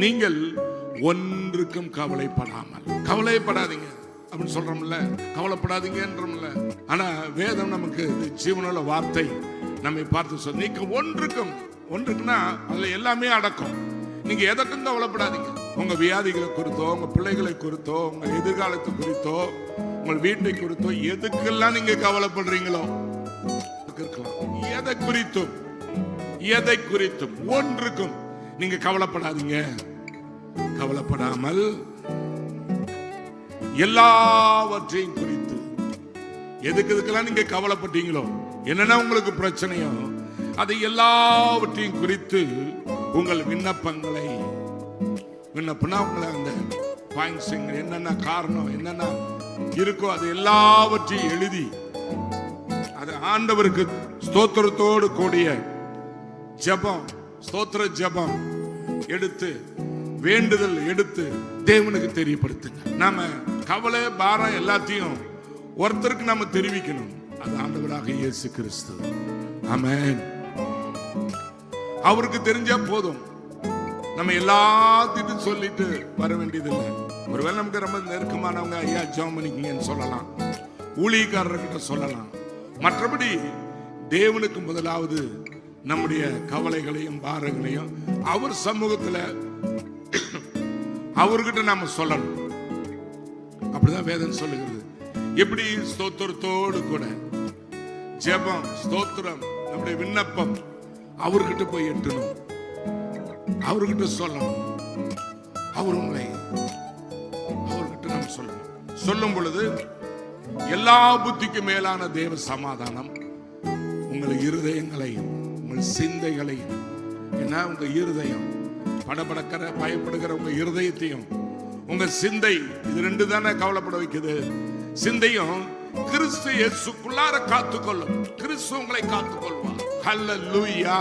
நீங்கள் ஒன்றுக்கும் கவலைப்படாமல். கவலைப்படாதீங்க அப்படின்னு சொல்றோம்ல, கவலைப்படாதீங்கன்றோம்ல. ஆனா வேதம் நமக்கு ஜீவனுள்ள வார்த்தை நம்மை பார்த்து சொல்ல, நீங்க ஒன்றுக்குன்னா அதுல எல்லாமே அடக்கம். நீங்க எதற்கும் கவலைப்படாதீங்க. உங்க வியாதிகளை குறித்தோ, உங்க பிள்ளைகளை குறித்தோ, உங்க எதிர்காலத்தை குறித்தோ, உங்கள் வீட்டை குறித்தோ, எதுக்கெல்லாம் நீங்க கவலைப்படுறீங்களோ எதை குறித்தும் ஒன்றுக்கும் நீங்க கவலைப்படாதீங்க. கவலைப்படாமல் எல்லாவற்றையும் குறித்து, எதுக்கெல்லாம் நீங்க கவலைப்பட்டீங்களோ, என்னன்னா உங்களுக்கு பிரச்சனையோ, அதை எல்லாவற்றையும் குறித்து உங்கள் விண்ணப்பங்களை, விண்ணப்பம்னா உங்களை அந்த பாயிண்ட்ஸ் என்னென்ன காரணம் என்னென்ன இருக்கோ அது எல்லாவற்றையும் எழுதி அது ஆண்டவருக்கு ஸ்தோத்திரத்தோடு கூடிய ஜெபம், ஸ்தோத்திர ஜெபம் எடுத்து, வேண்டுதல் எடுத்து தேவனுக்கு தெரியப்படுத்துங்க. நாம கவலை பாரம் எல்லாத்தையும் ஒருத்தருக்கு நாம தெரிவிக்கணும். அது ஆண்டவராக இயேசு கிறிஸ்து. ஆமென். அவருக்கு தெரிஞ்சா போதும். நம்ம எல்லாத்திட்டும் சொல்லிட்டு வர வேண்டியதில்லை. ஒருவேளை நமக்கு ரொம்ப நெருக்கமானவங்க, ஐயா ஜெபம் பண்ணிக்கங்கன்னு சொல்லலாம், ஊழியக்காரர்கிட்ட சொல்லலாம். மற்றபடி தேவனுக்கு முதலாவது நம்முடைய கவலைகளையும் பாரங்களையும் அவர் சமூகத்தில் அவர்கிட்ட நாம சொல்லணும். அப்படிதான் வேதம் சொல்லுகிறது. எப்படி ஸ்தோத்திரத்தோடு கூட ஜெபம், ஸ்தோத்திரம், நம்முடைய விண்ணப்பம் அவர்கிட்ட போய் எட்டணும், அவர்கிட்ட சொல்லணும். அவர் உங்களை அவர்கிட்ட நம்ம சொல்லணும். சொல்லும் பொழுது எல்லா புத்திக்கும் மேலான தேவ சமாதானம் உங்கள் இருதயங்களையும் உங்கள் சிந்தைகளையும், ஏன்னா உங்க இருதயம் படபடக்கிற பயப்படுகிற உங்க இருதயத்தையும் உங்க சிந்தை, இது ரெண்டு தானே கவலைப்பட வைக்குது. சிந்தையும் கிறிஸ்து இயேசுக்குள்ளார காத்துக்கொள்ளும். கிறிஸ்து உங்களை காத்துக்கொள்வார். ஹல்லேலூயா.